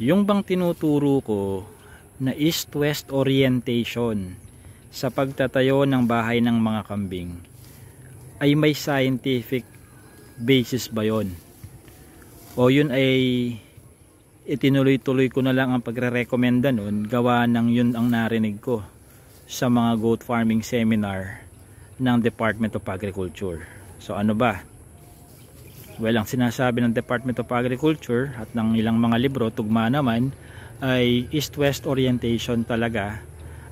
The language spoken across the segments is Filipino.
Yung bang tinuturo ko na east-west orientation sa pagtatayo ng bahay ng mga kambing ay may scientific basis ba yon? O yun ay itinuloy-tuloy ko na lang ang pagre-recommenda nun, gawa ng yun ang narinig ko sa mga goat farming seminar ng Department of Agriculture. So ano ba? Well, ang sinasabi ng Department of Agriculture at ng ilang mga libro, tugma naman, ay east-west orientation talaga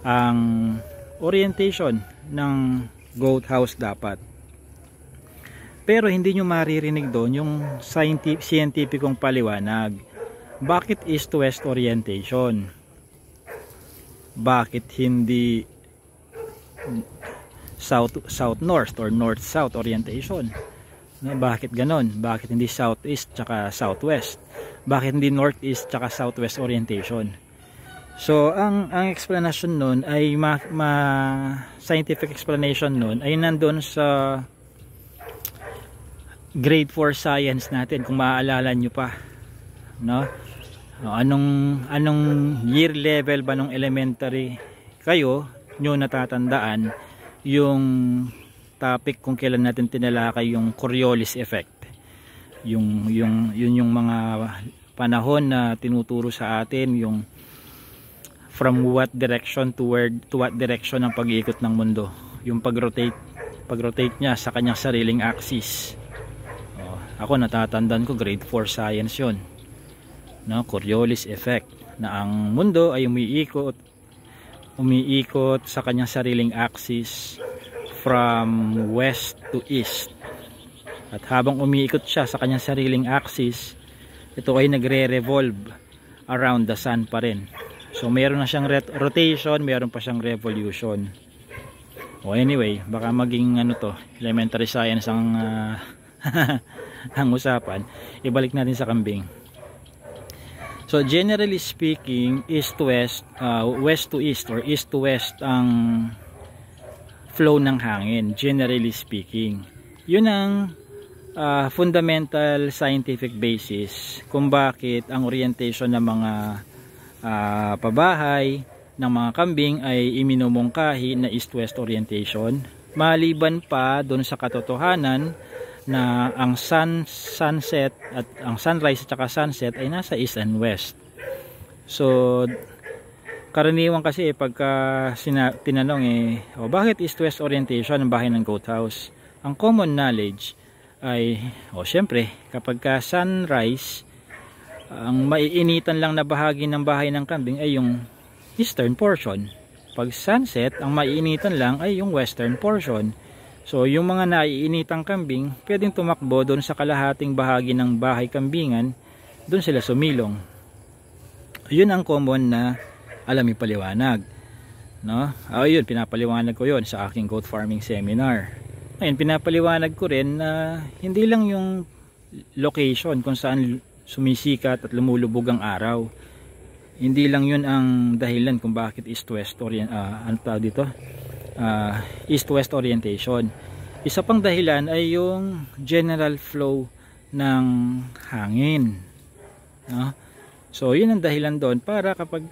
ang orientation ng goat house dapat. Pero hindi nyo maririnig doon yung scientificong paliwanag. Bakit east-west orientation? Bakit hindi south-north or north-south orientation? Bakit ganon? Bakit hindi southeast tsaka southwest? Bakit hindi northeast tsaka southwest orientation? So ang explanation nun ay scientific explanation nun ay nandun sa grade 4 science natin, kung maaalala nyo pa, no? Anong year level ba nung elementary kayo nyo natatandaan yung topic kung kailan natin tinalakay yung Coriolis effect? Yun yung mga panahon na tinuturo sa atin yung from what direction to what direction ang pag-iikot ng mundo, yung pag-rotate niya sa kanyang sariling axis. Ako natatandaan ko grade 4 science yun, no? Coriolis effect, na ang mundo ay umiikot sa kanyang sariling axis from west to east, at habang umiikot siya sa kanyang sariling axis, ito ay nagre-revolve around the sun pa rin. So mayroon na siyang rotation, mayroon pa siyang revolution. Anyway, baka maging elementary science ang ang usapan. Ibalik natin sa kambing. So generally speaking, east to west, west to east or east to west ang flow ng hangin, generally speaking. Yun ang fundamental scientific basis kung bakit ang orientation ng mga pabahay ng mga kambing ay iminumungkahi na east-west orientation, maliban pa doon sa katotohanan na ang sunset at ang sunrise at saka sunset ay nasa east and west. So karaniwan kasi pagka tinanong bakit east-west orientation ang bahay ng goat house? Ang common knowledge ay syempre kapag ka sunrise, ang maiinitan lang na bahagi ng bahay ng kambing ay yung eastern portion. Pag sunset, ang maiinitan lang ay yung western portion. So yung mga naiinitang kambing pwedeng tumakbo doon sa kalahating bahagi ng bahay kambingan, doon sila sumilong. Yun ang common na alam ipaliwanag, no? Yun, pinapaliwanag ko yun sa aking goat farming seminar. Ayun, pinapaliwanag ko rin na hindi lang yung location kung saan sumisikat at lumulubog ang araw, hindi lang yun ang dahilan kung bakit east-west east-west orientation. Isa pang dahilan ay yung general flow ng hangin, no? So yun ang dahilan doon para kapag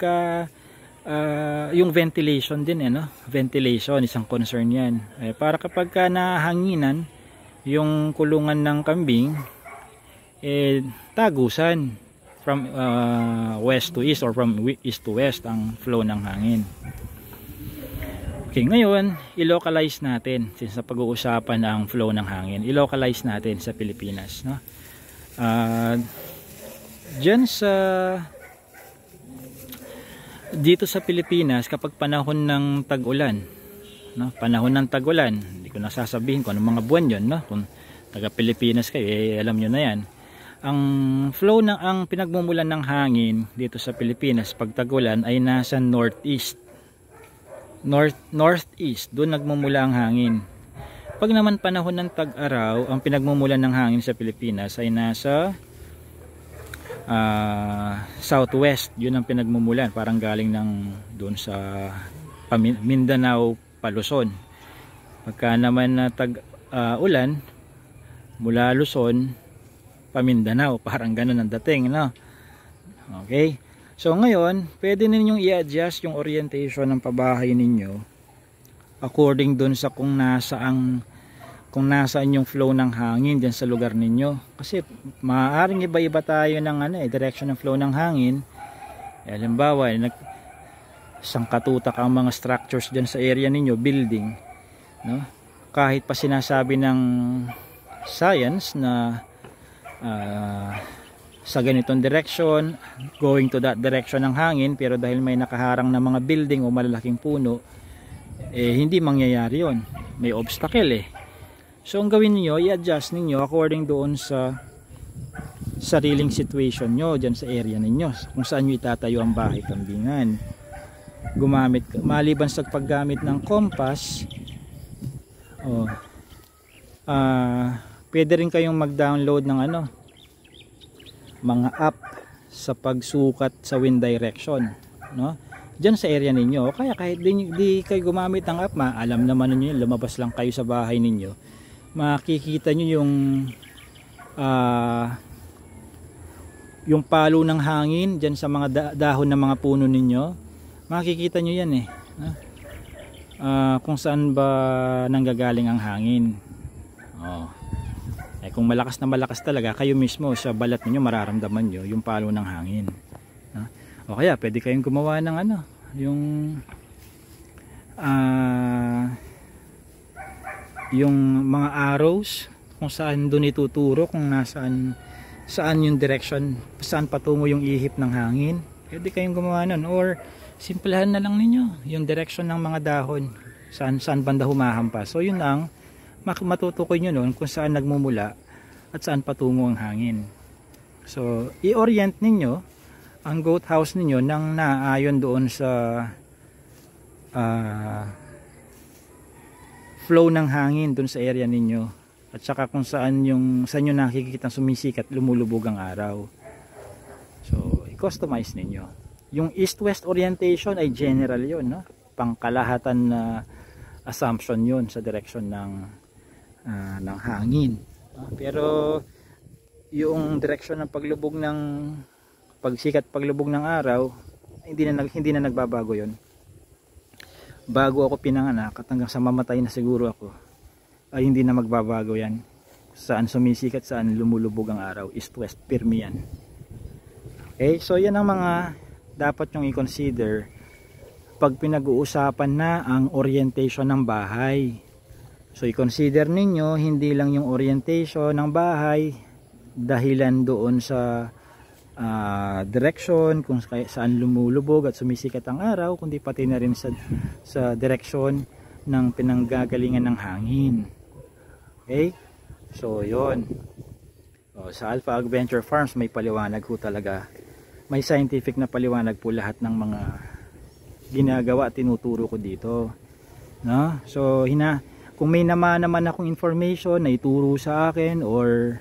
yung ventilation din, ventilation, isang concern yan, para kapag nahanginan yung kulungan ng kambing, tagusan from west to east or from east to west ang flow ng hangin. Okay, ngayon i-localize natin, since na pag-uusapan ang flow ng hangin, i-localize natin sa Pilipinas, no? Dito sa Pilipinas, kapag panahon ng tag-ulan, no? Panahon ng tag-ulan, hindi ko nasasabihin kung anong mga buwan yon, no? Kung taga Pilipinas kayo, alam nyo na yan. Ang flow ang pinagmumulan ng hangin dito sa Pilipinas pag tag-ulan ay nasa northeast, doon nagmumula ang hangin. Pag naman panahon ng tag-araw, ang pinagmumulan ng hangin sa Pilipinas ay nasa southwest, yun ang pinagmumulan, parang galing doon sa Mindanao pa Luzon. Pagka naman na tag-ulan, mula Luzon pa Mindanao, parang ganun ang dating, no? Okay, So ngayon, pwede ninyong i-adjust yung orientation ng pabahay ninyo according dun sa kung nasaan yung flow ng hangin dyan sa lugar ninyo. Kasi maaaring iba-iba tayo ng direction ng flow ng hangin. Halimbawa, sangkatutak ang mga structures dyan sa area ninyo, building, no? Kahit pa sinasabi ng science na sa ganitong direction, going to that direction ng hangin, pero dahil may nakaharang na mga building o malalaking puno, hindi mangyayari yon, may obstacle So ang gawin niyo, i-adjust niyo according doon sa sariling situation nyo dyan sa area ninyo, kung saan nyo itatayo ang bahay kambingan. Maliban sa paggamit ng compass, pwede rin kayong mag-download ng mga app sa pagsukat sa wind direction, no? Diyan sa area ninyo. Kaya kahit di kayo gumamit ng app, alam naman niyo, lumabas lang kayo sa bahay ninyo, makikita niyo yung palo ng hangin diyan sa mga dahon ng mga puno ninyo. Makikita niyo yan kung saan ba nanggagaling ang hangin. Kung malakas na malakas talaga, kayo mismo sa balat niyo mararamdaman niyo yung palo ng hangin. O kaya pwede kayong gumawa ng yung mga arrows kung saan doon ituturo kung saan yung direction, saan patungo yung ihip ng hangin. Pwede kayong gumawa nun, or simplahan na lang ninyo yung direction ng mga dahon, saan banda humahampas. So yun ang matutukoy nyo nun kung saan nagmumula at saan patungo ang hangin. So i-orient ninyo ang goat house ninyo nang naayon doon sa flow ng hangin doon sa area ninyo, at saka kung saan nyo nakikita sumisikat, lumulubog ang araw. So i-customize ninyo. Yung east-west orientation ay general yun, no? Pangkalahatan na assumption yun sa direction ng hangin. Pero yung direction ng paglubog ng araw, hindi na nagbabago yon. Bago ako pinanganak at hanggang sa mamatay na siguro ako, ay hindi na magbabago yan. Saan sumisikat, saan lumulubog ang araw, east-west, firme yan. Okay, so yan ang mga dapat nyong i-consider pag pinag-uusapan na ang orientation ng bahay. So i-consider ninyo hindi lang yung orientation ng bahay dahilan doon sa direction kung saan lumulubog at sumisikat ang araw, kundi pati na rin sa direction ng pinanggagalingan ng hangin. Okay, so yun. Sa Alpha Adventure Farms may paliwanag ho talaga, may scientific na paliwanag po lahat ng mga ginagawa at tinuturo ko dito, no? So kung may naman akong information na ituro sa akin, or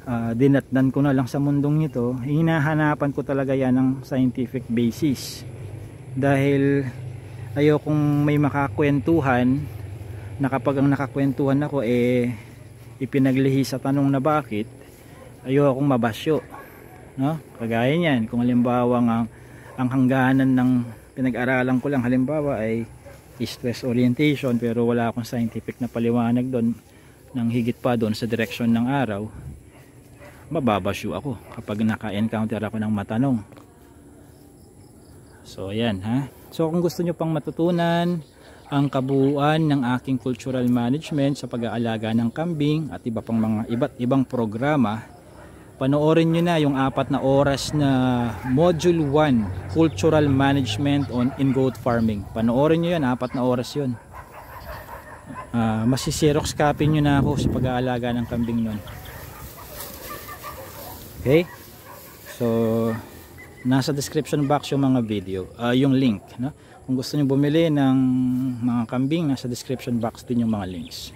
dinatnan ko na lang sa mundong ito, hinahanapan ko talaga yan ng scientific basis, dahil ayokong may makakwentuhan na kapag ang nakakwentuhan ako ipinaglihi sa tanong na bakit, ayokong mabasyo, no? Kagaya niyan, kung halimbawa ang hangganan ng pinag-aralan ko lang halimbawa ay east-west orientation, pero wala akong scientific na paliwanag doon ng higit pa doon sa direction ng araw, mababasyo ako kapag naka-encounter ako ng matanong. So ayan So kung gusto nyo pang matutunan ang kabuuan ng aking cultural management sa pag-aalaga ng kambing at iba pang mga iba't ibang programa, panoorin nyo na yung 4 na oras na Module 1 Cultural Management in Goat Farming. Panoorin nyo yan, 4 na oras yun. Masi-xerox copy nyo na ako sa pag-aalaga ng kambing nun. Okay, so nasa description box yung mga video, yung link, no? Kung gusto niyo bumili ng mga kambing, nasa description box din yung mga links.